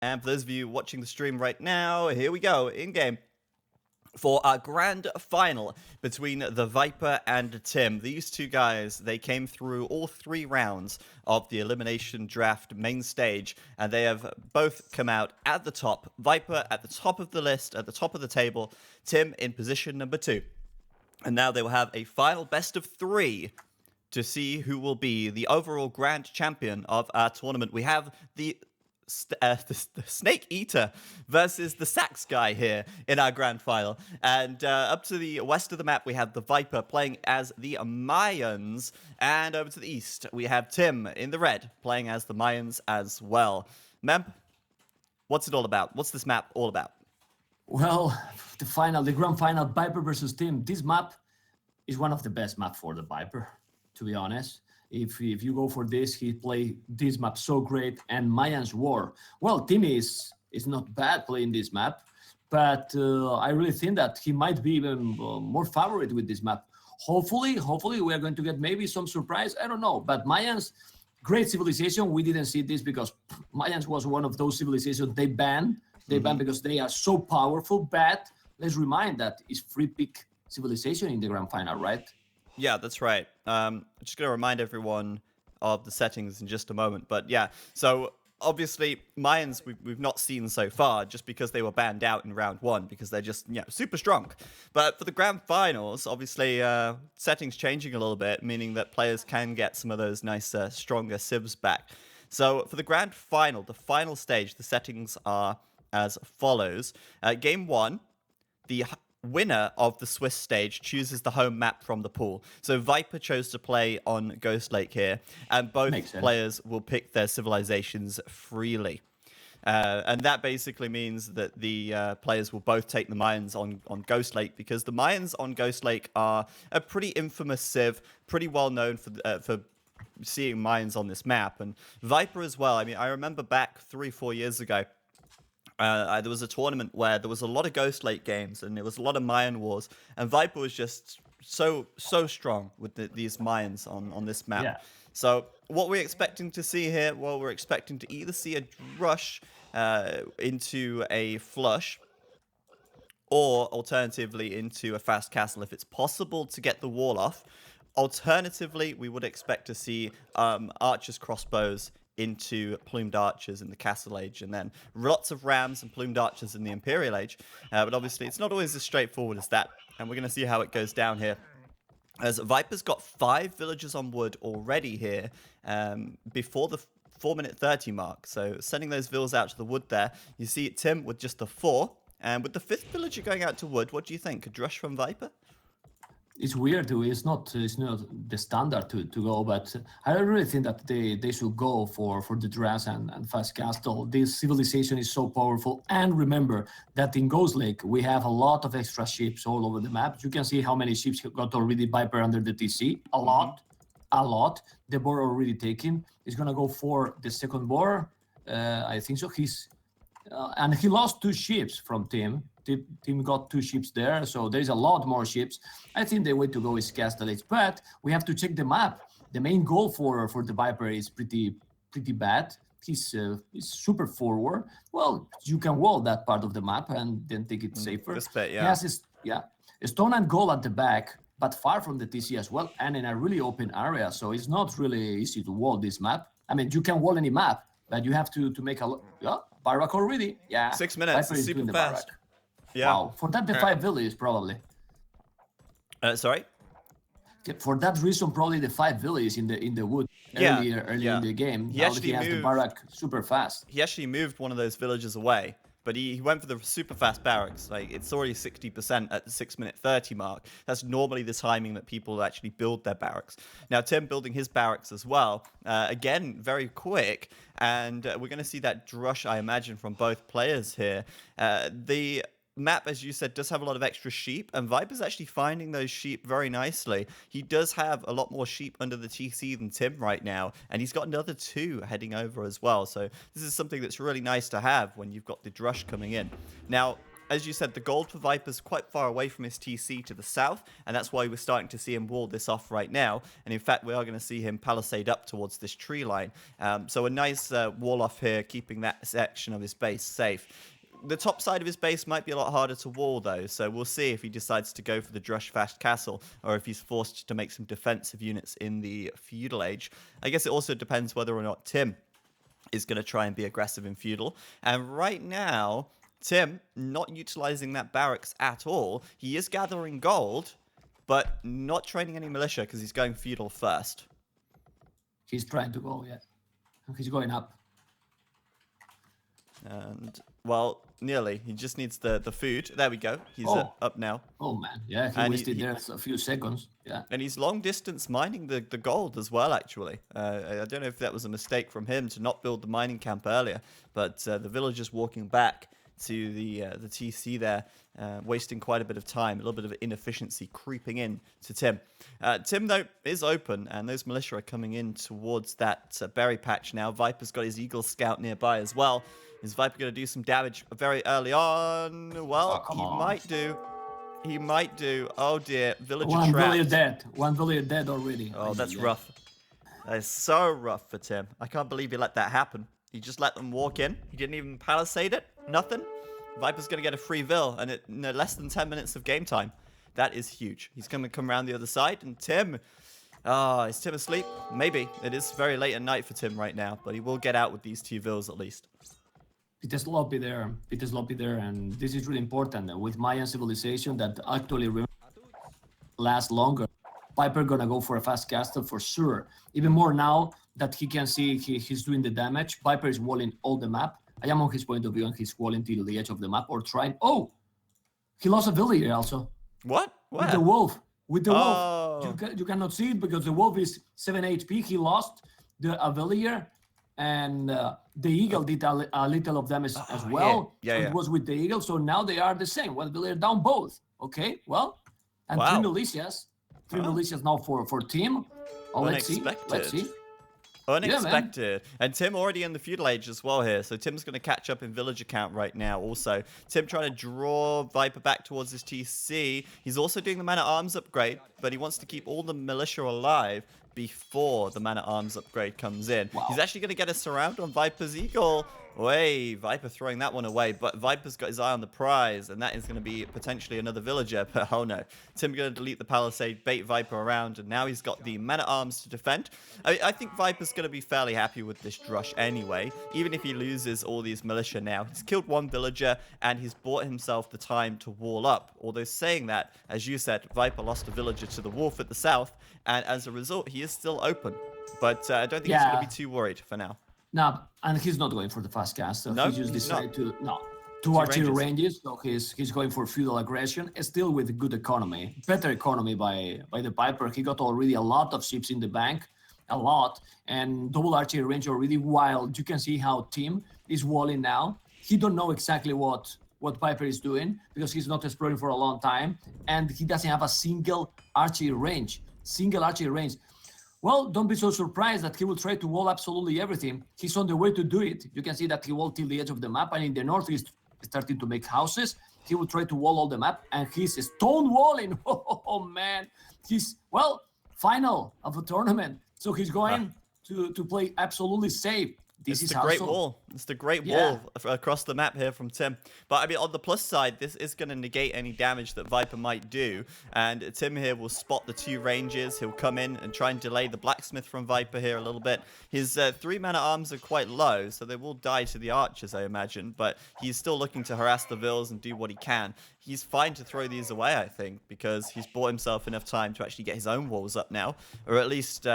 And for those of you watching the stream right now, here we go, in-game, for our grand final between TheViper and Tim. These two guys, they came through all 3 rounds of the Elimination Draft main stage, and they have both come out at the top. Viper at the top of the list, at the top of the table, Tim in position number 2. And now they will have a final best of 3 to see who will be the overall grand champion of our tournament. We have the Snake Eater versus the Sax guy here in our grand final. And up to the west of the map, we have the Viper playing as the Mayans. And over to the east, we have Tim in the red playing as the Mayans as well. Mem, what's it all about? What's this map all about? Well, the grand final, Viper versus Tim. This map is one of the best maps for the Viper, to be honest. If you go for this, he play this map so great. And Mayans War. Well, Tim is not bad playing this map, but I really think that he might be even more favorite with this map. Hopefully we are going to get maybe some surprise. I don't know, but Mayans, great civilization. We didn't see this because Mayans was one of those civilizations they banned. They banned because they are so powerful. But let's remind that it's free pick civilization in the grand final, right? Yeah, that's right. Just going to remind everyone of the settings in just a moment. But yeah, so obviously Mayans we've not seen so far just because they were banned out in round 1 because they're just, super strong. But for the grand finals, obviously settings changing a little bit, meaning that players can get some of those nice, stronger civs back. So for the grand final, the final stage, the settings are as follows. Game 1, the winner of the Swiss stage chooses the home map from the pool. So Viper chose to play on Ghost Lake here, and both players will pick their civilizations freely. And that basically means that the players will both take the Mayans on Ghost Lake, because the Mayans on Ghost Lake are a pretty infamous civ, pretty well known for seeing Mayans on this map. And Viper as well. I mean, I remember back 3-4 years ago, there was a tournament where there was a lot of Ghost Lake games, and it was a lot of Mayan wars, and Viper was just so strong with these Mayans on this map. Yeah. So what we're expecting to see here, well, we're expecting to either see a rush into a flush, or alternatively into a fast castle if it's possible to get the wall off. Alternatively, we would expect to see archers, crossbows into plumed archers in the Castle Age, and then lots of rams and plumed archers in the Imperial Age. But obviously, it's not always as straightforward as that, and we're going to see how it goes down here. As Viper's got 5 villagers on wood already here before the 4-minute 30 mark. So sending those villas out to the wood there. You see Tim with just the 4, and with the 5th villager going out to wood, what do you think? A rush from Viper? It's weird too. It's not the standard to go, but I really think that they should go for the dress and fast castle. This civilization is so powerful, and remember that in Ghost Lake we have a lot of extra ships all over the map. You can see how many ships got already Viper under the TC. A lot. The board already taken. He's gonna go for the second board. I think so. And he lost 2 ships from Tim. Tim got 2 ships there, so there's a lot more ships. I think the way to go is Castle Age, but we have to check the map. The main goal for the Viper is pretty bad. He's super forward. Well, you can wall that part of the map and then take it safer. This bit, yeah. He has stone and gold at the back, but far from the TC as well, and in a really open area, so it's not really easy to wall this map. I mean, you can wall any map, but you have to make barrack already. Yeah. 6 minutes, Viper is super doing the fast. barrack. Yeah. Wow. For that, the 5 villages probably. Sorry? For that reason, probably the 5 villages in the wood earlier in the game. He actually has the barrack super fast. He actually moved one of those villagers away, but he went for the super fast barracks. Like, it's already 60% at the 6-minute 30 mark. That's normally the timing that people actually build their barracks. Now, Tim building his barracks as well. Again, very quick, and we're going to see that drush, I imagine, from both players here. The map, as you said, does have a lot of extra sheep, and Viper's actually finding those sheep very nicely. He does have a lot more sheep under the TC than Tim right now, and he's got another 2 heading over as well. So this is something that's really nice to have when you've got the drush coming in. Now, as you said, the gold for Viper's quite far away from his TC to the south, and that's why we're starting to see him wall this off right now. And in fact, we are going to see him palisade up towards this tree line. So a nice wall off here, keeping that section of his base safe. The top side of his base might be a lot harder to wall, though, so we'll see if he decides to go for the Drushfast Castle, or if he's forced to make some defensive units in the Feudal Age. I guess it also depends whether or not Tim is going to try and be aggressive in Feudal. And right now, Tim, not utilizing that barracks at all. He is gathering gold, but not training any militia because he's going Feudal first. He's trying to go, yeah. He's going up. And, well, nearly. He just needs the food. There we go. He's up now. Oh, man. Yeah, he wasted there a few seconds. Yeah. And he's long distance mining the gold as well, actually. I don't know if that was a mistake from him to not build the mining camp earlier, but the villagers walking back to the TC there, wasting quite a bit of time, a little bit of inefficiency creeping in to Tim. Tim, though, is open, and those militia are coming in towards that berry patch now. Viper's got his Eagle Scout nearby as well. Is Viper going to do some damage very early on? Well, might do. He might do. Oh, dear. Villager trapped. One villager dead. One villager dead already. Oh, that's rough. That is so rough for Tim. I can't believe he let that happen. He just let them walk in. He didn't even palisade it. Nothing. Viper's going to get a free vill, and in less than 10 minutes of game time. That is huge. He's going to come around the other side, and Tim... is Tim asleep? Maybe. It is very late at night for Tim right now, but he will get out with these 2 vills at least. It is sloppy there. It is sloppy there, and this is really important. With Mayan civilization that actually lasts longer, Viper gonna go for a fast castle for sure. Even more now that he can see he's doing the damage. Viper is walling all the map. I am on his point of view, and he's walling till the edge of the map or trying. Oh, he lost a villager also. What? Where? With the wolf. With the wolf. You cannot see it because the wolf is 7 HP. He lost a villager. And the eagle did a little of damage as well. Yeah. It was with the eagle, so now they are the same. Well, they're down both. Okay, well, and 3 militias. 3 militias now for Tim. Oh, let's see. Unexpected. And Tim already in the Feudal Age as well here. So Tim's going to catch up in villager count right now also. Tim trying to draw Viper back towards his TC. He's also doing the man-at-arms upgrade, but he wants to keep all the militia alive before the man-at-arms upgrade comes in. Wow. He's actually going to get a surround on Viper's Eagle. Way, Viper throwing that one away, but Viper's got his eye on the prize, and that is going to be potentially another villager, but oh no. Tim going to delete the palisade, bait Viper around, and now he's got the man-at-arms to defend. I think Viper's going to be fairly happy with this Drush anyway, even if he loses all these militia now. He's killed 1 villager, and he's bought himself the time to wall up. Although saying that, as you said, Viper lost a villager to the wolf at the south, and as a result, he is still open. But I don't think he's going to be too worried for now. No, and he's not going for the fast cast. So he just decided to archery ranges. So he's going for feudal aggression, still with good economy, better economy by the Viper. He got already a lot of ships in the bank, a lot, and double archery range already wild. You can see how Tim is walling now. He don't know exactly what Viper is doing because he's not exploring for a long time, and he doesn't have a single archery range. Well, don't be so surprised that he will try to wall absolutely everything. He's on the way to do it. You can see that he walled till the edge of the map, and in the north he's starting to make houses. He will try to wall all the map, and he's stone walling. Oh man, he's final of a tournament, so he's going to play absolutely safe. It's the great wall. It's the great wall across the map here from Tim. But I mean, on the plus side, this is going to negate any damage that Viper might do. And Tim here will spot the 2 ranges. He'll come in and try and delay the blacksmith from Viper here a little bit. His 3 man-at-arms are quite low, so they will die to the archers, I imagine. But he's still looking to harass the vills and do what he can. He's fine to throw these away, I think, because he's bought himself enough time to actually get his own walls up now, or at least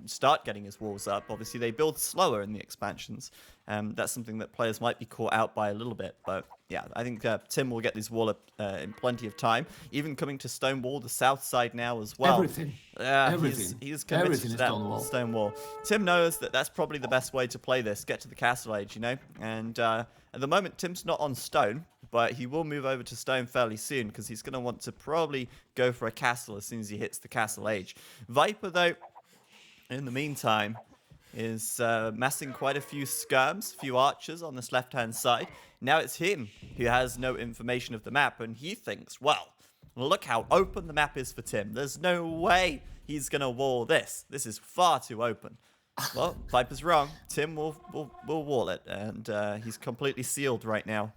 start getting his walls up. Obviously, they build slower in the expansions. That's something that players might be caught out by a little bit, but yeah, I think Tim will get this wall up in plenty of time. Even coming to stone wall, the south side now as well. Everything. He's committed to that stone wall. Tim knows that that's probably the best way to play this. Get to the castle age, you know. And at the moment, Tim's not on stone, but he will move over to stone fairly soon because he's going to want to probably go for a castle as soon as he hits the castle age. Viper, though, in the meantime, is massing quite a few skirms, a few archers on this left-hand side. Now it's him who has no information of the map, and he thinks, well, look how open the map is for Tim. There's no way he's going to wall this. This is far too open. Well, Viper's wrong. Tim will wall it, and he's completely sealed right now.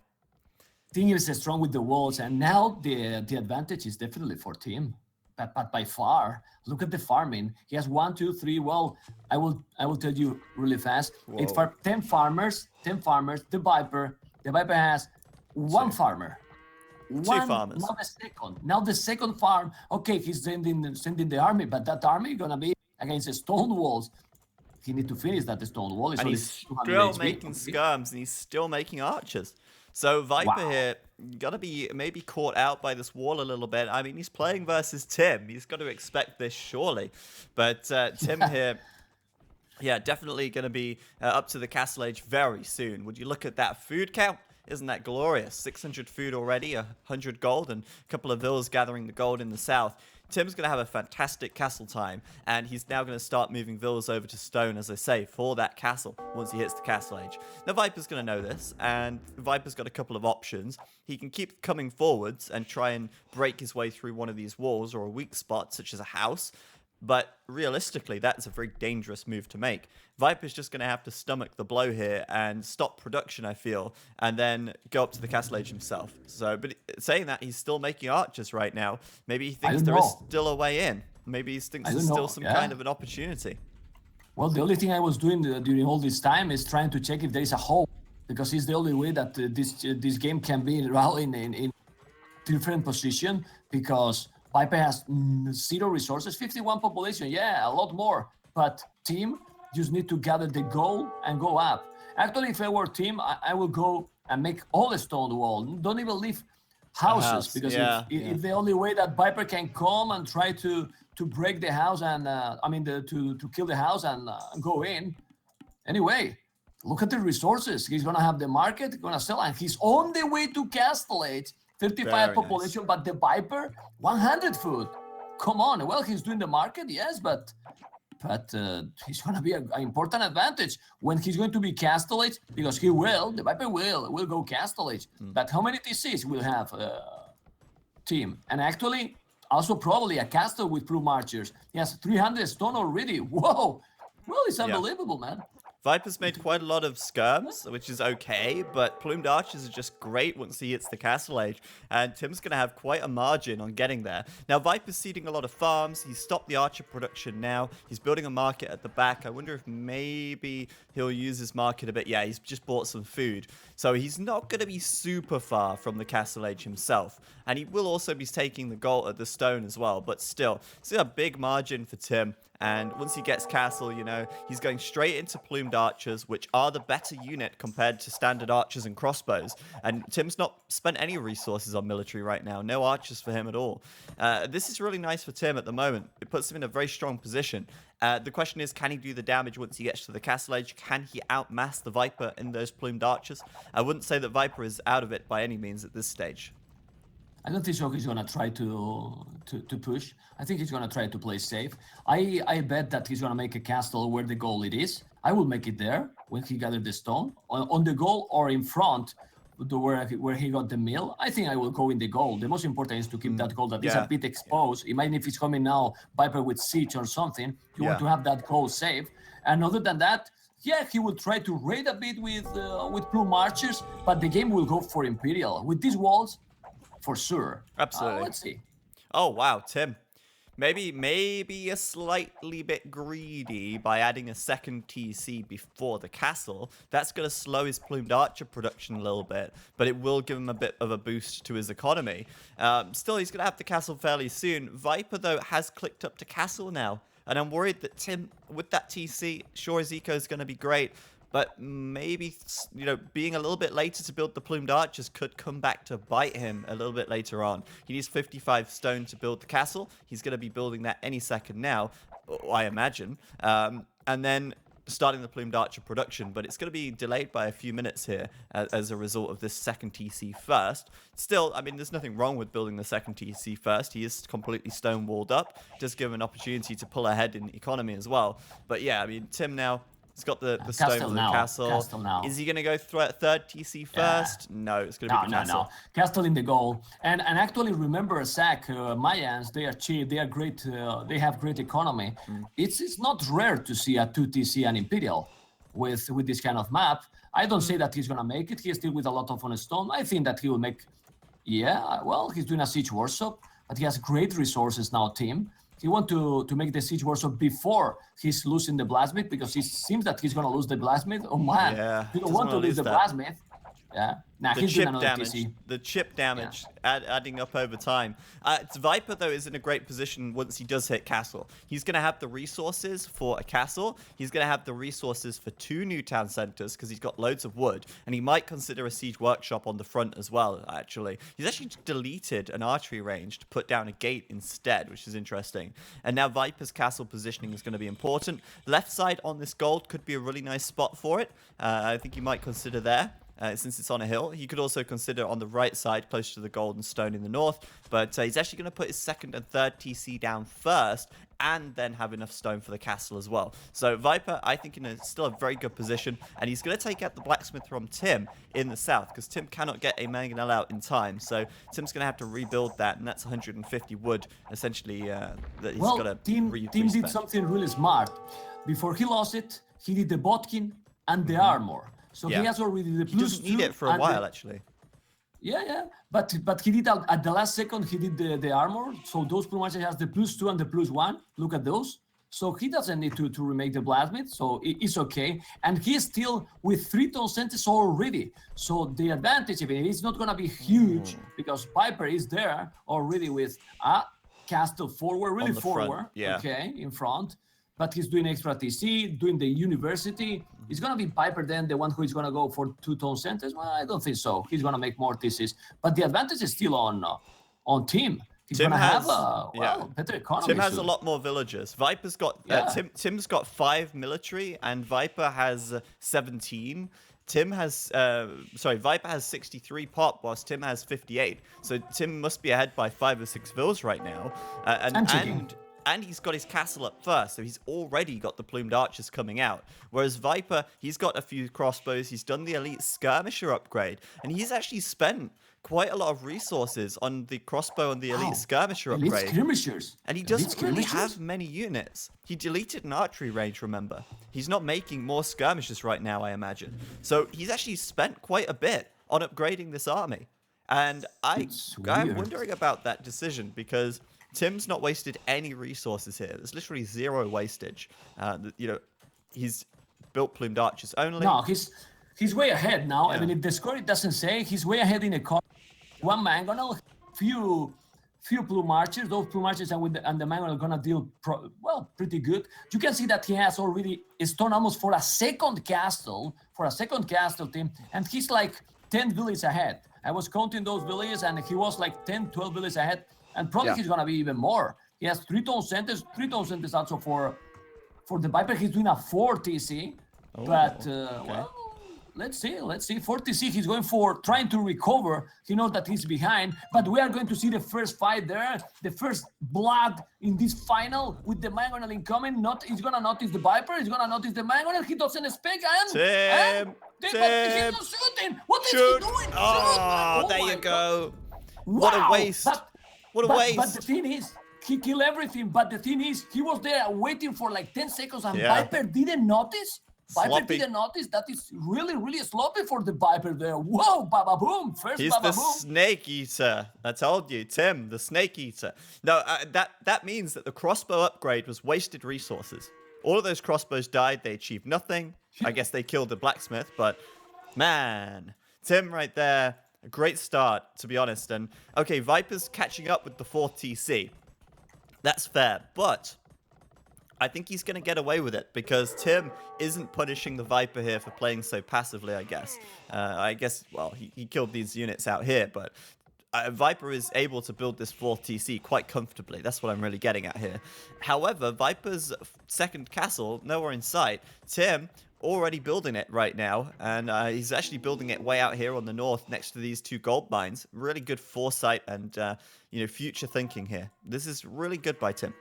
Team is strong with the walls, and now the advantage is definitely for Team. But by far, look at the farming. He has 1, 2, 3. Well, I will tell you really fast. Whoa. It's for 10 farmers. 10 farmers. The Viper has one farmer. Two farmers. Now the second farm. Okay, he's sending the army, but that army gonna be against the stone walls. He need to finish that stone wall. And he's still making skirms, and he's still making archers. So Viper here gotta be maybe caught out by this wall a little bit. I mean, he's playing versus Tim. He's got to expect this surely. But Tim here, yeah, definitely gonna be up to the castle age very soon. Would you look at that food count? Isn't that glorious? 600 food already, 100 gold, and a couple of villas gathering the gold in the south. Tim's going to have a fantastic castle time, and he's now going to start moving villas over to stone, as I say, for that castle once he hits the castle age. Now, Viper's going to know this, and Viper's got a couple of options. He can keep coming forwards and try and break his way through one of these walls or a weak spot, such as a house. But realistically, that's a very dangerous move to make. Viper's just going to have to stomach the blow here and stop production, I feel, and then go up to the castle age himself. So, but saying that, he's still making archers right now. Maybe he thinks there is still a way in. Maybe he thinks there's still some kind of an opportunity. Well, the only thing I was doing during all this time is trying to check if there is a hole, because it's the only way that this game can be in different position, because Viper has 0 resources, 51 population, yeah, a lot more. But Team just need to gather the gold and go up. Actually, if I were Team, I will go and make all the stone wall. Don't even leave houses, because it's the only way that Viper can come and try to break the house and to kill the house and go in. Anyway, look at the resources. He's gonna have the market, gonna sell, and he's on the way to Castle Age. 35 Very population, nice. but the Viper, 100 food. Come on. Well, he's doing the market, yes, but he's going to be an important advantage when he's going to be Castle Age, because the Viper will go Castle Age. But how many TCs will have Team? And actually, also probably a castle with plume archers. He has 300 stone already. Whoa. Well, it's unbelievable, man. Viper's made quite a lot of skirms, which is okay, but plumed archers are just great once he hits the castle age, and Tim's going to have quite a margin on getting there. Now, Viper's seeding a lot of farms. He's stopped the archer production now. He's building a market at the back. I wonder if maybe he'll use his market a bit. Yeah, he's just bought some food. So he's not going to be super far from the castle age himself, and he will also be taking the gold at the stone as well, but still, it's a big margin for Tim. And once he gets castle, you know, he's going straight into plumed archers, which are the better unit compared to standard archers and crossbows. And Tim's not spent any resources on military right now. No archers for him at all. This is really nice for Tim at the moment. It puts him in a very strong position. The question is, can he do the damage once he gets to the castle age? Can he outmass the Viper in those plumed archers? I wouldn't say that Viper is out of it by any means at this stage. I don't think so. He's gonna try to push. I think he's gonna try to play safe. I bet that he's gonna make a castle where the goal it is. I will make it there when he gathered the stone on the goal or in front, where he got the mill. I think I will go in the goal. The most important is to keep that goal that is a bit exposed. Imagine if it's coming now, Viper with siege or something. You want to have that goal safe. And other than that, yeah, he will try to raid a bit with plume archers, but the game will go for Imperial with these walls. For sure. Absolutely. Let's see. Oh, wow, Tim. Maybe a slightly bit greedy by adding a second TC before the castle. That's going to slow his plumed archer production a little bit, but it will give him a bit of a boost to his economy. Still, he's going to have the castle fairly soon. Viper, though, has clicked up to castle now, and I'm worried that Tim, with that TC, sure, his eco is going to be great, but maybe, you know, being a little bit later to build the plumed archers could come back to bite him a little bit later on. He needs 55 stone to build the castle. He's going to be building that any second now, I imagine. And then starting the plumed archer production, but it's going to be delayed by a few minutes here as a result of this second TC first. Still, I mean, there's nothing wrong with building the second TC first. He is completely stone walled up. Does give him an opportunity to pull ahead in economy as well. But yeah, I mean, Tim now He's got the stone Castle for the now. castle. Castle now. Is he going to go third TC first? No, it's going to be the castle. No. Castle in the goal. And actually, remember, Zach, Mayans, they are cheap. They are great. They have great economy. It's not rare to see a 2TC and Imperial with this kind of map. I don't say that he's going to make it. He's still with a lot of on stone. I think that he will make... Yeah, well, he's doing a siege workshop, but he has great resources now, team. He wants to make the siege workshop before he's losing the blacksmith, because it seems that he's going to lose the blacksmith. Oh man, Yeah, you don't want to lose the blacksmith. Yeah, nah, the he's doing chip another damage, TC. the chip damage adding up over time. Viper though is in a great position once he does hit castle. He's going to have the resources for a castle. He's going to have the resources for 2 new town centers because he's got loads of wood, and he might consider a siege workshop on the front as well. Actually, he's actually deleted an archery range to put down a gate instead, which is interesting. And now Viper's castle positioning is going to be important. Left side on this gold could be a really nice spot for it. I think you might consider there. Since it's on a hill. He could also consider on the right side, close to the golden stone in the north, but he's actually going to put his second and third TC down first, and then have enough stone for the castle as well. So Viper, I think, in still a very good position, and he's going to take out the blacksmith from Tim in the south, because Tim cannot get a mangonel out in time, so Tim's going to have to rebuild that, and that's 150 wood, essentially, that he's got to Tim did something really smart. Before he lost it, he did the bodkin and the armor. So he has already the plus 2. He doesn't need it for a while, actually. Yeah. But he did at the last second, he did the armor. So those pretty much has the plus 2 and the plus 1. Look at those. So he doesn't need to remake the blacksmith. So it's okay. And he's still with 3 town centers already. So the advantage of it is not going to be huge because Viper is there already with a castle forward, really forward. Front, yeah. Okay, in front. But he's doing extra TC, doing the university. It's going to be Viper then, the one who is going to go for 2 town centers? Well, I don't think so. He's going to make more TCs. But the advantage is still on Tim. He's going to have better economy. Tim has a lot more villagers. Viper's got... Tim's got 5 military, and Viper has 17. Viper has 63 pop, whilst Tim has 58. So Tim must be ahead by 5 or 6 vills right now. And he's got his castle up first, so he's already got the plumed archers coming out. Whereas Viper, he's got a few crossbows, he's done the elite skirmisher upgrade, and he's actually spent quite a lot of resources on the crossbow and the elite skirmisher upgrade. Elite skirmishers. And he doesn't really have many units. He deleted an archery range, remember. He's not making more skirmishes right now, I imagine. So he's actually spent quite a bit on upgrading this army. And I'm wondering about that decision, because Tim's not wasted any resources here. There's literally 0 wastage. He's built plumed archers only. No, he's way ahead now. I mean, if the score it doesn't say, he's way ahead in a car. 1 mangonel, few plume archers. Those plume archers and the mangonel are gonna deal pretty good. You can see that he has already stone almost for a second castle team, and he's like 10 villages ahead. I was counting those villages, and he was like 10, 12 villages ahead. And probably he's going to be even more. He has 3 town centers also for the Viper. He's doing a 4 TC. Let's see. 4 TC, he's going for trying to recover. He knows that he's behind. But we are going to see the first fight there. The first blood in this final with the mangonel incoming. He's going to notice the Viper. He's going to notice the mangonel. He doesn't expect. Tim! He's not shooting. What is he doing? Oh, there you go. What a waste. What a waste. But the thing is, he killed everything. But the thing is, he was there waiting for like 10 seconds, and Viper didn't notice. That is really, really sloppy for the Viper there. Whoa, baba boom. He's the snake eater. I told you, Tim, the snake eater. No, that means that the crossbow upgrade was wasted resources. All of those crossbows died. They achieved nothing. I guess they killed the blacksmith, but man, Tim right there. A great start, to be honest. And okay, Viper's catching up with the 4th TC. That's fair, but I think he's going to get away with it because Tim isn't punishing the Viper here for playing so passively, I guess. He killed these units out here, but Viper is able to build this 4th TC quite comfortably. That's what I'm really getting at here. However, Viper's second castle, nowhere in sight. Tim already building it right now, and he's actually building it way out here on the north next to these 2 gold mines. Really good foresight and future thinking here. This is really good by Tim.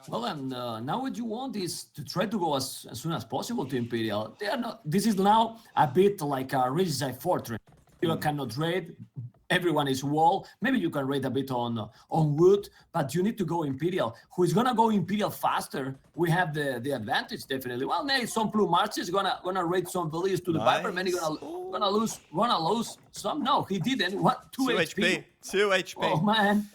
Well, and now what you want is to try to go as soon as possible to Imperial. They are not. This is now a bit like a Regicide Fortress. You cannot raid. Everyone is wall. Maybe you can raid a bit on wood, but you need to go Imperial. Who is gonna go Imperial faster? We have the advantage definitely. Well, maybe some Plume Marches gonna raid some villages to the Viper. Maybe gonna lose some. No, he didn't. What? 2 HP. 2 HP. Oh man.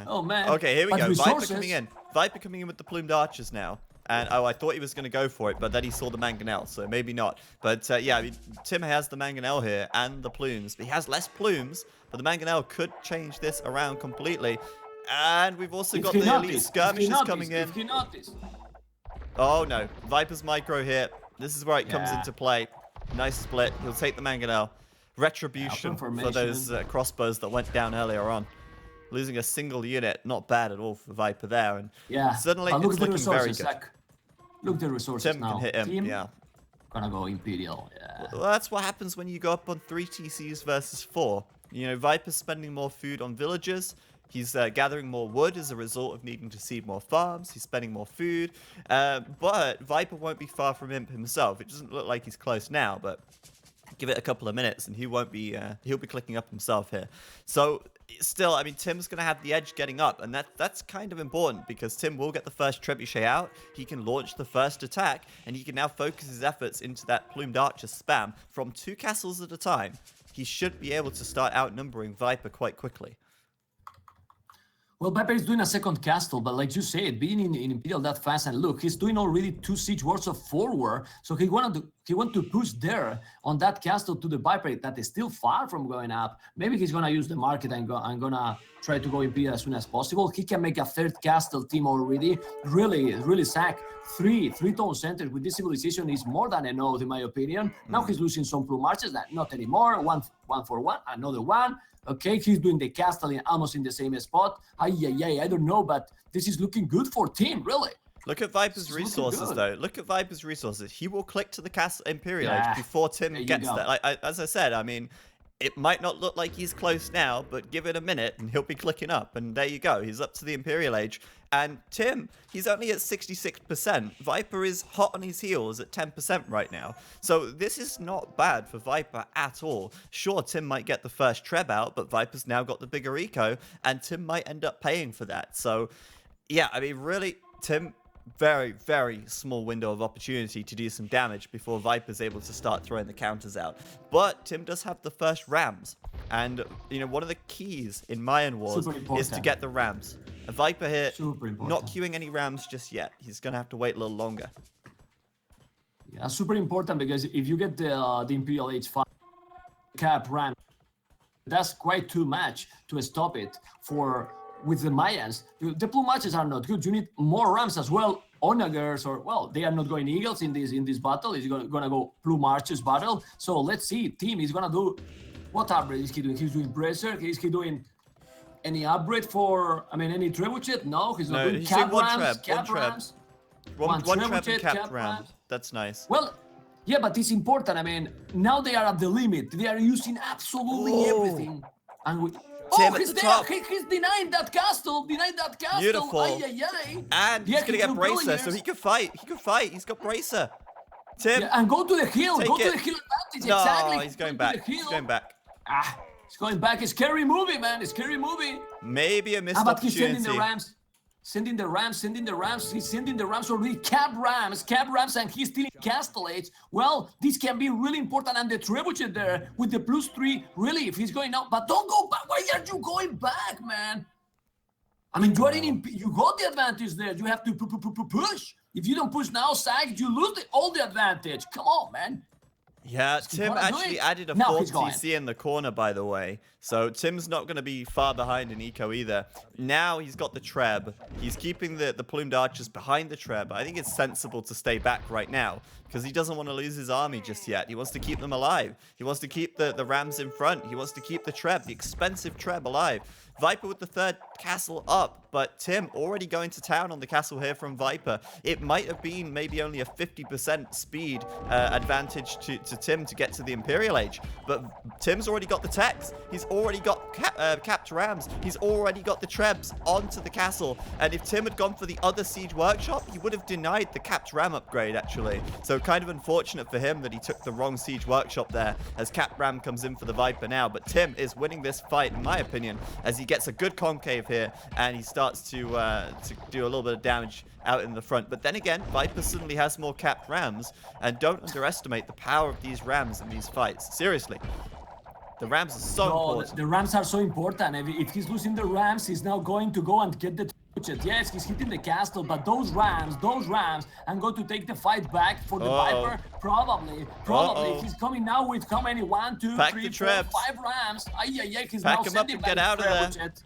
Oh man. Okay, here we But go. resources- Viper coming in. Viper coming in with the plumed archers now. And I thought he was going to go for it, but then he saw the mangonel, so maybe not. But yeah, I mean, Tim has the mangonel here and the plumes. He has less plumes, but the mangonel could change this around completely. And we've also got the elite skirmishes coming in. Oh no, Viper's micro here. This is where it comes into play. Nice split. He'll take the mangonel. Retribution for those crossbows that went down earlier on. Losing a single unit, not bad at all for Viper there. And suddenly it's looking very good. Look at the resources Tim now. can hit him, Team, yeah. Gonna go Imperial, yeah. Well, that's what happens when you go up on 3 TCs versus 4. You know, Viper's spending more food on villagers. He's gathering more wood as a result of needing to seed more farms. He's spending more food. But Viper won't be far from Imp himself. It doesn't look like he's close now, but give it a couple of minutes and he won't be, he'll be clicking up himself here. So still, I mean, Tim's going to have the edge getting up, and that's kind of important because Tim will get the first trebuchet out. He can launch the first attack, and he can now focus his efforts into that plumed archer spam from 2 castles at a time. He should be able to start outnumbering Viper quite quickly. Well, Viper is doing a second castle, but like you said, being in Imperial that fast, and look, he's doing already 2 siege wards of forward, so he wanted to push there on that castle to the Viper that is still far from going up. Maybe he's gonna use the market and gonna try to go Imperial as soon as possible. He can make a 3rd castle team already. Really sack 3 town centers with this civilization is more than enough in my opinion. Now he's losing some Plume Marches, not anymore. One for one, another one. Okay, he's doing the castle almost in the same spot. I don't know, but this is looking good for Tim, really. Look at Viper's resources, though. Look at Viper's resources. He will click to the castle Imperial Age before Tim gets there. As I said, I mean, it might not look like he's close now, but give it a minute and he'll be clicking up. And there you go. He's up to the Imperial Age. And Tim, he's only at 66%. Viper is hot on his heels at 10% right now. So this is not bad for Viper at all. Sure, Tim might get the first treb out, but Viper's now got the bigger eco, and Tim might end up paying for that. So, yeah, I mean, really, Tim, very small window of opportunity to do some damage before Viper's able to start throwing the counters out. But Tim does have the first rams. And, you know, one of the keys in Mayan Wars is to get the rams. A Viper here, not queuing any rams just yet. He's going to have to wait a little longer. Yeah, super important because if you get the Imperial H5 cap ram, that's quite too much to stop it with the Mayans. The Plume Marches are not good. You need more rams as well. Onagers, or well, they are not going Eagles in this battle. It's gonna go Plume Marches battle. So let's see. Team is gonna do what upgrade is he doing? He's doing Bracer. Is he doing any upgrade for? I mean, any trebuchet? No, he's not doing cap rams. Cap rams. One treb and cap ram. That's nice. Well, yeah, but it's important. I mean, now they are at the limit. They are using absolutely everything, and he's there. Top. He's denying that castle. Beautiful. And he's gonna get Bracer, so he can fight. He's got Bracer. Tim. Yeah, and go to the hill. Go to the hill advantage. No, exactly. He's going back. He's going back. He's going back. It's scary movie, man. It's scary movie. Maybe a missed but opportunity. He's sending the rams. Sending the rams. He's sending the rams already. Cap rams, and he's stealing Castle Age. Well, this can be really important. And the trebuchet there with the +3, really, if he's going out. But don't go back. Why are you going back, man? I mean, you got the advantage there. You have to push. If you don't push now, Sag, you lose all the advantage. Come on, man. Yeah, Tim actually added a 4th TC in the corner, by the way. So Tim's not going to be far behind in eco either. Now he's got the treb. He's keeping the plumed archers behind the treb. I think it's sensible to stay back right now because he doesn't want to lose his army just yet. He wants to keep them alive. He wants to keep the rams in front. He wants to keep the treb, the expensive treb, alive. Viper with the 3rd castle up, but Tim already going to town on the castle here from Viper. It might have been maybe only a 50% speed advantage to Tim to get to the Imperial Age. But Tim's already got the techs. He's already got capped rams. He's already got the trebs onto the castle. And if Tim had gone for the other siege workshop, he would have denied the capped ram upgrade, actually. So kind of unfortunate for him that he took the wrong siege workshop there, as capped ram comes in for the Viper now. But Tim is winning this fight, in my opinion, as he gets a good concave here, and he starts to do a little bit of damage out in the front. But then again, Viper suddenly has more capped rams, and don't underestimate the power of these rams in these fights. Seriously. The rams are so important. The rams are so important. If he's losing the rams, he's now going to go and get the budget. Yes, he's hitting the castle, but those rams, I'm going to take the fight back for the Viper. Probably. He's coming now with how many? 1, 2, Pack 3, the 4, traps. 5 rams. He's Pack now him up sending and back get out of the there. budget.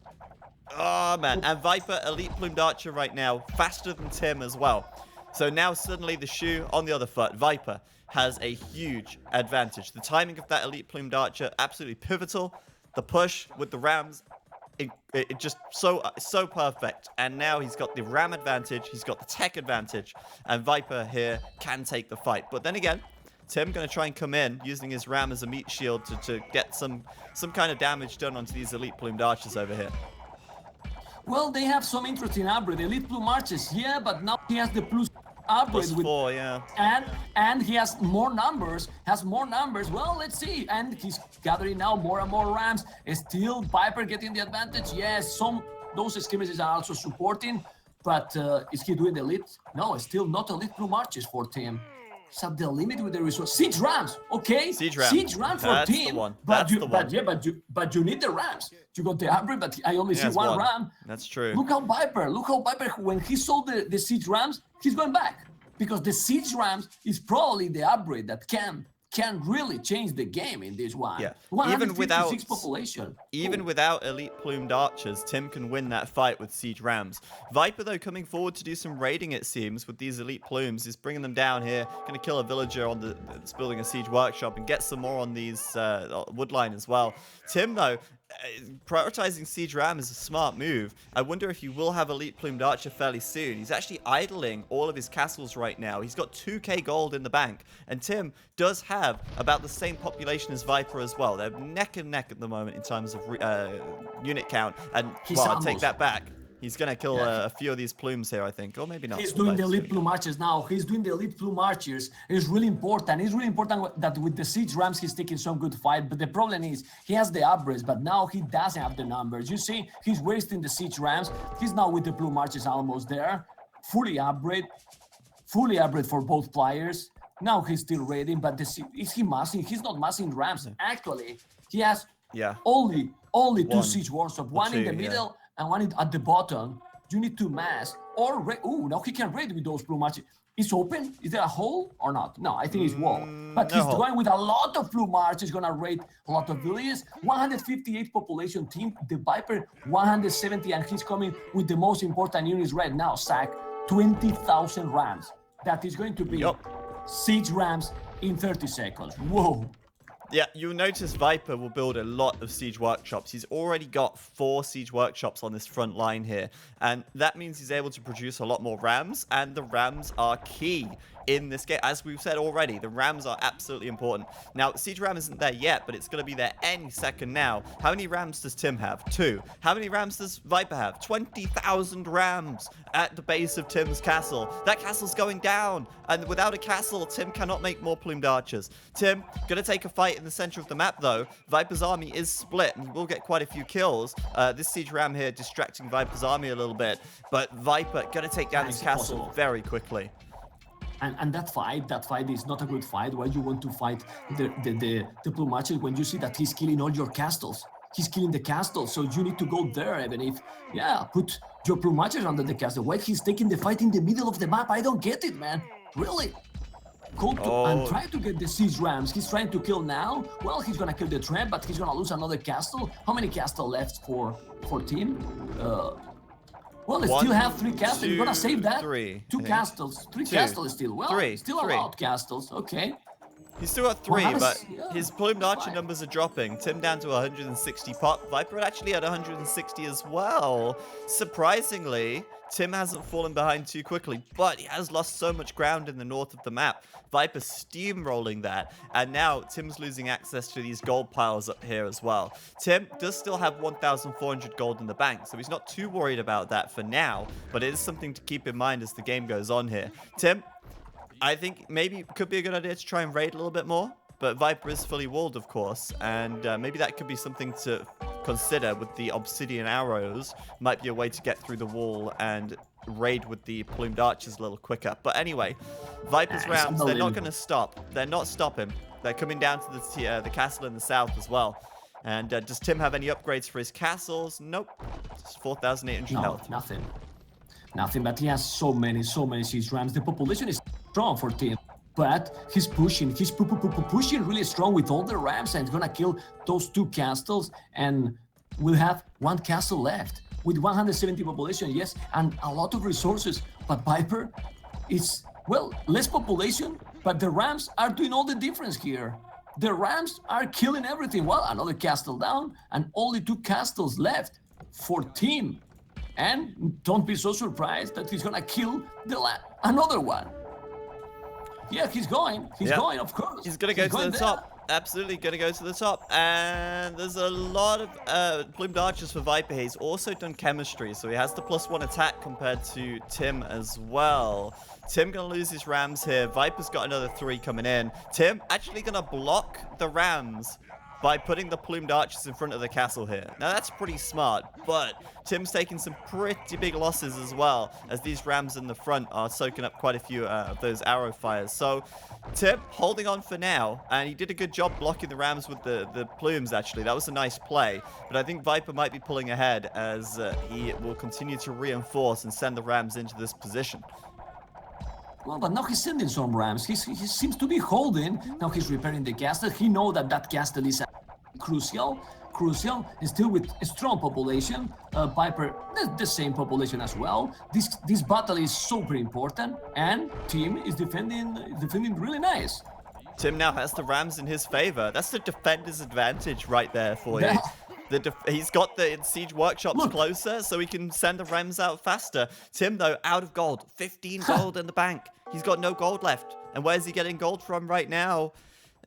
Oh, man. And Viper, elite plumed archer right now, faster than Tim as well. So now suddenly the shoe on the other foot. Viper has a huge advantage. The timing of that elite plumed archer, absolutely pivotal. The push with the rams, it just so perfect. And now he's got the ram advantage, he's got the tech advantage, and Viper here can take the fight. But then again, Tim going to try and come in using his ram as a meat shield to get some kind of damage done onto these elite plumed archers over here. Well, they have some interesting upgrade. Elite plume archers, yeah, but now he has the plus upgrade with +4, yeah. and he has more numbers. Well, let's see. And he's gathering now more and more rams. Still Viper getting the advantage. Yes, those skirmishes are also supporting, but is he doing the elite? No, still not elite plume archers for Tim. It's at the limit with the resource. Siege rams, okay? Siege ram. Siege ram for That's Tim. the one. But you need the rams. You got the upgrade, but I only see one ram. That's true. Look how Viper, when he saw the siege rams, he's going back. Because the siege rams is probably the upgrade that can really change the game in this one. Yeah. 156 population. Even without elite plumed archers, Tim can win that fight with siege rams. Viper, though, coming forward to do some raiding, it seems, with these elite plumes. He's bringing them down here. Going to kill a villager that's building a siege workshop and get some more on these woodline as well. Tim, though, prioritizing siege ram is a smart move. I wonder if he will have elite plumed archer fairly soon. He's actually idling all of his castles right now. He's got 2k gold in the bank, and Tim does have about the same population as Viper as well. They're neck and neck at the moment in terms of unit count, and well, I take that back. He's going to kill a few of these plumes here, I think. Or maybe not. He's doing the elite plume archers now. He's doing the elite plume archers. It's really important. It's really important that with the siege rams, he's taking some good fight. But the problem is, he has the upgrades, but now he doesn't have the numbers. You see, he's wasting the siege rams. He's now with the plume archers almost there. Fully upgrade for both players. Now he's still raiding, but is he massing? He's not massing rams. Actually, he has only 2 siege workshops. One in the middle, and one at the bottom. You need to mass or now he can raid with those plume archers. It's open. Is there a hole or not? No, I think it's wall. But he's going with a lot of plume archers. He's gonna raid a lot of villages. 158 population team. The Viper 170, and he's coming with the most important units right now. Sack 20,000 rams. That is going to be siege rams in 30 seconds. Whoa. Yeah, you'll notice Viper will build a lot of siege workshops. He's already got 4 siege workshops on this front line here. And that means he's able to produce a lot more rams. And the rams are key in this game. As we've said already, the rams are absolutely important. Now, siege ram isn't there yet, but it's going to be there any second now. How many rams does Tim have? 2. How many rams does Viper have? 20,000 rams at the base of Tim's castle. That castle's going down. And without a castle, Tim cannot make more plumed archers. Tim, going to take a fight in the center of the map, though. Viper's army is split, and he will get quite a few kills. This siege ram here distracting Viper's army a little bit. But Viper going to take down his castle very quickly. And that fight is not a good fight. Why you want to fight the plume archers when you see that he's killing all your castles? He's killing the castle, so you need to go there, even if, put your plume archers under the castle. Why he's taking the fight in the middle of the map? I don't get it, man. Really? Go to and try to get the siege rams. He's trying to kill now. Well, he's gonna kill the trap, but he's gonna lose another castle. How many castles left for Team? Well, they still have 3 castles. You're gonna save that? 3. 2 castles. 3 castles still. Well, still a lot of castles. Okay. He's still got 3, but Yeah, his plumed archer fine. numbers are dropping. Tim down to 160 pop. Viper actually at 160 as well. Surprisingly, Tim hasn't fallen behind too quickly, but he has lost so much ground in the north of the map. Viper steamrolling that, and now Tim's losing access to these gold piles up here as well. Tim does still have 1,400 gold in the bank, so he's not too worried about that for now, but it is something to keep in mind as the game goes on here. Tim, I think maybe it could be a good idea to try and raid a little bit more, but Viper is fully walled, of course, and maybe that could be something to consider with the obsidian arrows. Might be a way to get through the wall and raid with the plumed archers a little quicker. But anyway, Viper's Nah, it's rounds, they're not unbelievable. going to stop. They're not stopping. They're coming down to the castle in the south as well. And does Tim have any upgrades for his castles? Nope. Just 4,800 No, health. nothing. Nothing, but he has so many siege rams. The population is strong for Tim, but he's pushing really strong with all the rams, and he's gonna kill those 2 castles, and we'll have 1 castle left with 170 population, yes, and a lot of resources. But Viper is, well, less population, but the rams are doing all the difference here. The rams are killing everything. Well, another castle down, and only 2 castles left for Tim. And don't be so surprised that he's gonna kill another one. Yeah, he's going. He's Yeah. going, of course. He's gonna go to the going there. top. Absolutely gonna go to the top. And there's a lot of plumed archers for Viper here. He's also done chemistry, so he has the +1 attack compared to Tim as well. Tim gonna lose his rams here. Viper's got another 3 coming in. Tim actually gonna block the rams by putting the plumed archers in front of the castle here. Now that's pretty smart, but Tim's taking some pretty big losses as well, as these rams in the front are soaking up quite a few of those arrow fires. So Tim holding on for now, and he did a good job blocking the rams with the plumes actually. That was a nice play, but I think Viper might be pulling ahead as he will continue to reinforce and send the rams into this position. Well, but now he's sending some rams. He seems to be holding. Now he's repairing the castle. He knows that castle is crucial. And still with a strong population. Viper, the same population as well. This battle is super important, and Team is defending really nice. Tim now has the rams in his favor. That's the defender's advantage right there for you. Yeah. He's got the siege workshops Look. closer, so he can send the rams out faster. Tim, though, out of gold. 15 gold in the bank. He's got no gold left. And where's he getting gold from right now?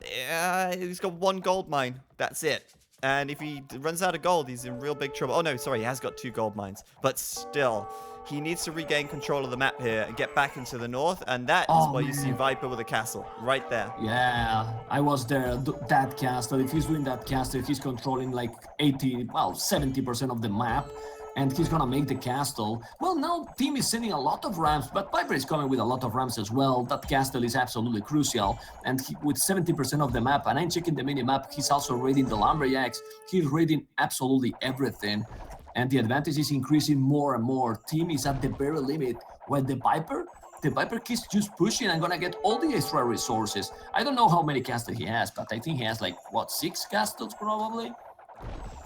Yeah, he's got 1 gold mine. That's it. And if he runs out of gold, he's in real big trouble. Oh, no, sorry, he has got 2 gold mines. But still, he needs to regain control of the map here and get back into the north. And that is why you see Viper with a castle right there. Yeah, I was there. That castle, if he's doing that castle, he's controlling like 70% of the map, and he's gonna make the castle. Well, now Team is sending a lot of rams, but Viper is coming with a lot of rams as well. That castle is absolutely crucial, and with 70% of the map, and I'm checking the mini-map, he's also raiding the lumberjacks. He's raiding absolutely everything, and the advantage is increasing more and more. Team is at the very limit, while the Viper keeps just pushing and gonna get all the extra resources. I don't know how many castles he has, but I think he has like, what, 6 castles probably?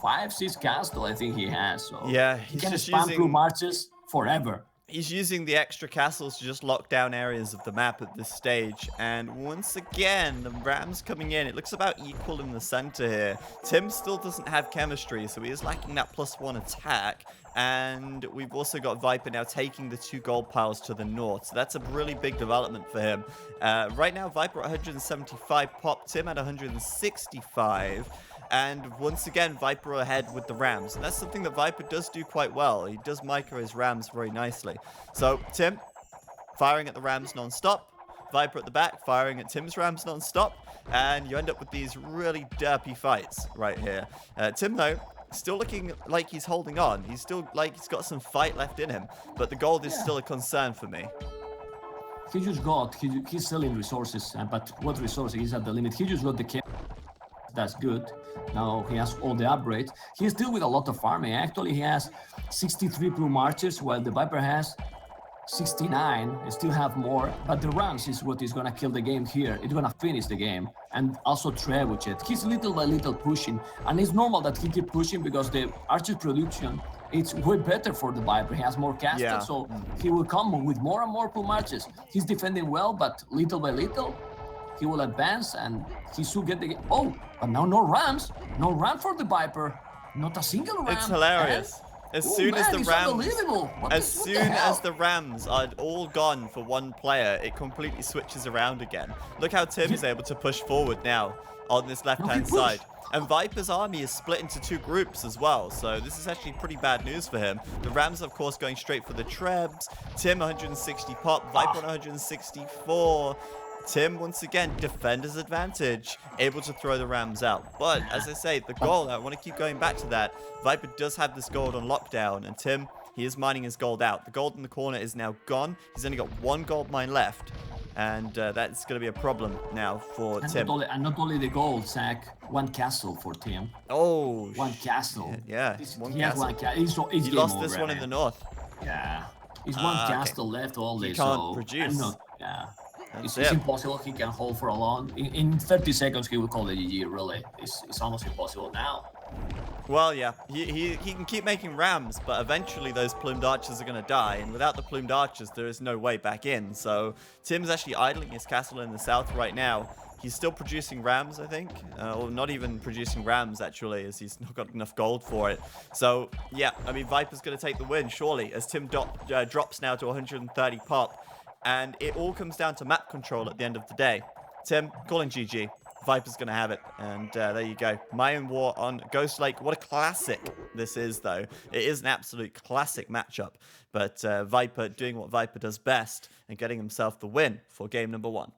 5, 6 castles I think he has. So Yeah, he he's can just spam through using... marches forever. He's using the extra castles to just lock down areas of the map at this stage. And once again, the rams coming in. It looks about equal in the center here. Tim still doesn't have chemistry, so he is lacking that +1 attack. And we've also got Viper now taking the 2 gold piles to the north. So that's a really big development for him. Right now, Viper at 175 pop, Tim at 165. And once again, Viper ahead with the rams. And that's something that Viper does do quite well. He does micro his rams very nicely. So, Tim, firing at the rams non-stop. Viper at the back, firing at Tim's rams non-stop. And you end up with these really derpy fights right here. Tim, though, still looking like he's holding on. He's still like he's got some fight left in him. But the gold is still a concern for me. He just got, he's selling resources, but what resources? He's at the limit. He just got the that's good. Now he has all the upgrades. He's still with a lot of farming. Actually, he has 63 plume archers, while the Viper has 69. He still have more, but the rams is what is gonna kill the game here. It's gonna finish the game. And also Trebuchet. He's little by little pushing, and it's normal that he keep pushing because the archer production, it's way better for the Viper. He has more castles, so he will come with more and more plume archers. He's defending well, but little by little, he will advance, and he should get the. Oh, but now no Rams, no Ram for the Viper, not a single Ram. It's hilarious. As Oh, soon as man, the it's Rams, unbelievable. What as the soon hell? as the Rams are all gone for one player, it completely switches around again. Look how Tim is able to push forward now on this left-hand pushed. side. And Viper's army is split into two groups as well, so this is actually pretty bad news for him. The Rams, of course, going straight for the Trebs. Tim 160 pop, Viper 164. Tim, once again, defender's advantage, able to throw the Rams out. But, as I say, the goal, I want to keep going back to that. Viper does have this gold on lockdown, and Tim, he is mining his gold out. The gold in the corner is now gone. He's only got one gold mine left, and that's going to be a problem now for Tim. Not only the gold, Zach, one castle for Tim. Oh, one castle. Yeah, one castle. He lost this one in the north. Yeah. It's one castle left all He this. can't produce. It's impossible. He can hold for a long. In 30 seconds, he will call the GG. Really, it's almost impossible now. Well, yeah, he can keep making Rams, but eventually those plumed archers are going to die, and without the plumed archers, there is no way back in. So Tim's actually idling his castle in the south right now. He's still producing Rams, I think, or not even producing Rams, actually, as he's not got enough gold for it. So, yeah, I mean, Viper's going to take the win, surely, as Tim drops now to 130 pop. And it all comes down to map control at the end of the day. Tim, calling GG. Viper's going to have it. And there you go. Mayan War on Ghost Lake. What a classic this is, though. It is an absolute classic matchup. But Viper doing what Viper does best and getting himself the win for game number 1.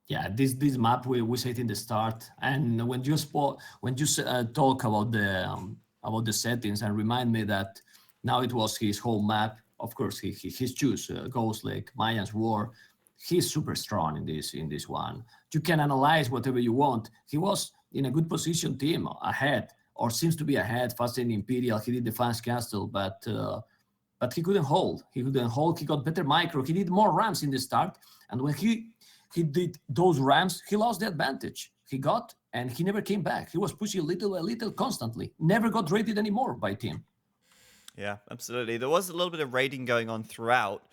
Yeah, this map we said in the start, and when you talk about the settings, and remind me that now it was his whole map. Of course, his choose Ghost Lake, Mayan's War. He's super strong in this one. You can analyze whatever you want. He was in a good position, team ahead, or seems to be ahead, faster than Imperial. He did the fast castle, but he couldn't hold. He got better micro. He did more Rams in the start, and when he did those Rams, he lost the advantage. And he never came back. He was pushing little by little constantly. Never got raided anymore by team. Yeah, absolutely. There was a little bit of raiding going on throughout.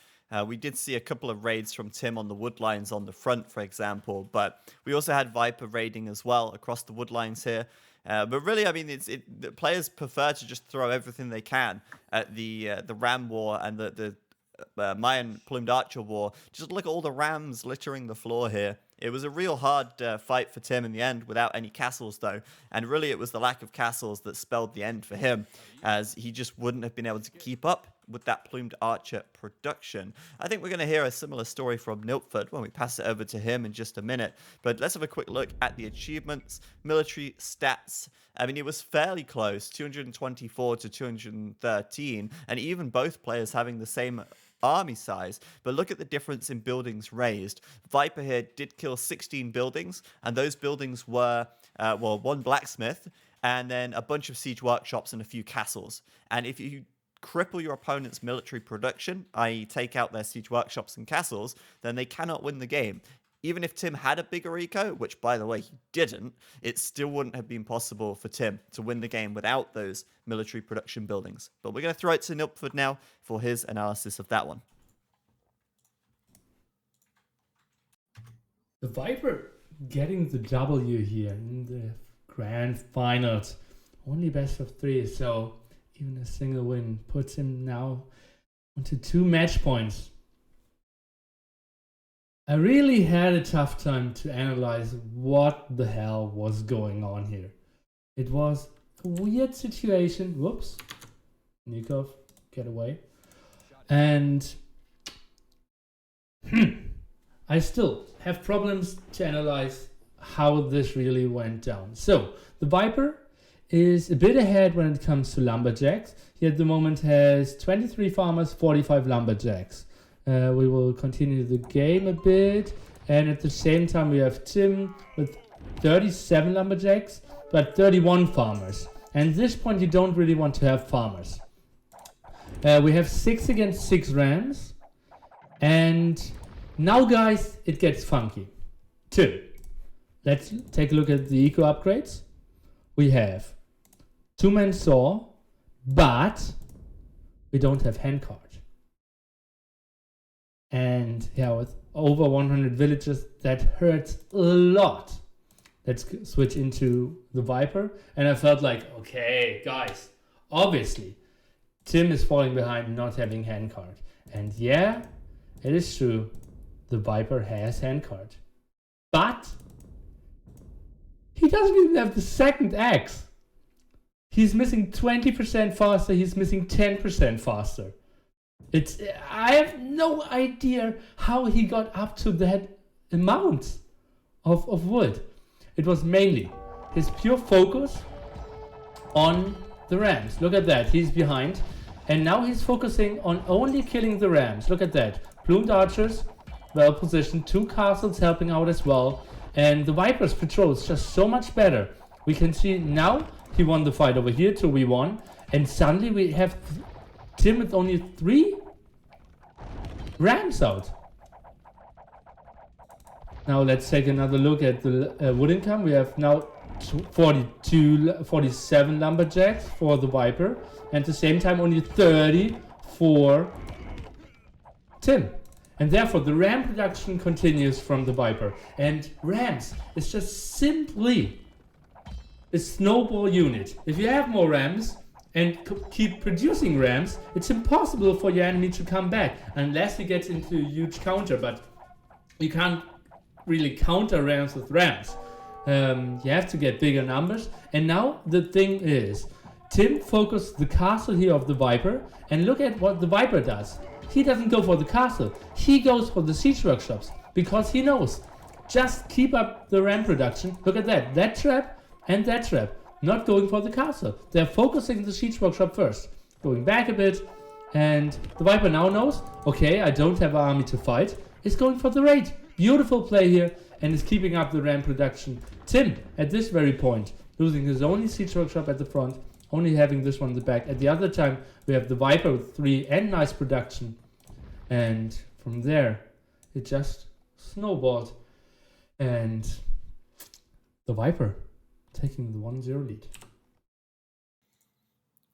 We did see a couple of raids from Tim on the wood lines on the front, for example, but we also had Viper raiding as well across the wood lines here. But really, I mean, the players prefer to just throw everything they can at the Ram War and the Mayan Plumed Archer War. Just look at all the Rams littering the floor here. It was a real hard fight for Tim in the end without any castles, though. And really, it was the lack of castles that spelled the end for him, as he just wouldn't have been able to keep up with that Plumed Archer production. I think we're going to hear a similar story from Niltford when we pass it over to him in just a minute. But let's have a quick look at the achievements, military stats. I mean, it was fairly close, 224 to 213, and even both players having the same army size. But look at the difference in buildings raised. Viper here did kill 16 buildings, and those buildings were, one blacksmith, and then a bunch of siege workshops and a few castles. And if you cripple your opponent's military production, i.e. take out their siege workshops and castles, then they cannot win the game. Even if Tim had a bigger eco, which, by the way, he didn't, it still wouldn't have been possible for Tim to win the game without those military production buildings. But we're going to throw it to Niltford now for his analysis of that one. The Viper getting the W here in the grand finals. Only best of 3, so even a single win puts him now onto 2 match points. I really had a tough time to analyze what the hell was going on here. It was a weird situation. Whoops. Nikov, get away. And I still have problems to analyze how this really went down. So, the Viper is a bit ahead when it comes to lumberjacks. He at the moment has 23 farmers, 45 lumberjacks. We will continue the game a bit, and at the same time we have Tim with 37 lumberjacks but 31 farmers, and at this point you don't really want to have farmers. We have 6 against 6 rams, and now guys it gets funky. Tim, let's take a look at the eco upgrades. We have 2-man saw, but we don't have handcart. And yeah, with over 100 villages, that hurts a lot. Let's switch into the Viper. And I felt like, okay, guys, obviously, Tim is falling behind not having handcard. And yeah, it is true. The Viper has handcard. But he doesn't even have the second axe. He's missing 20% faster. He's missing 10% faster. I have no idea how he got up to that amount of wood. It was mainly his pure focus on the rams. Look at that, he's behind. And now he's focusing on only killing the rams. Look at that. Plumed archers, well positioned. 2 castles helping out as well. And the Viper's patrol is just so much better. We can see now he won the fight over here, 2v1. And suddenly we have Tim with only 3 rams out. Now let's take another look at the wood income. We have now 47 lumberjacks for the Viper, and at the same time only 30 for Tim. And therefore the ram production continues from the Viper. And rams is just simply a snowball unit. If you have more rams and keep producing rams, it's impossible for your enemy to come back unless he gets into a huge counter. But you can't really counter rams with rams. You have to get bigger numbers. And now the thing is, Tim focused the castle here of the Viper, and look at what the Viper does. He doesn't go for the castle, he goes for the siege workshops, because he knows, just keep up the ram production. Look at that trap and that trap, not going for the castle. They're focusing the siege workshop first, going back a bit, and the Viper now knows, okay, I don't have an army to fight, is going for the raid. Beautiful play here, and is keeping up the ram production. Tim, at this very point, losing his only siege workshop at the front, only having this one in the back. At the other time, we have the Viper with 3 and nice production. And from there, it just snowballed. And the Viper taking the 1-0 lead.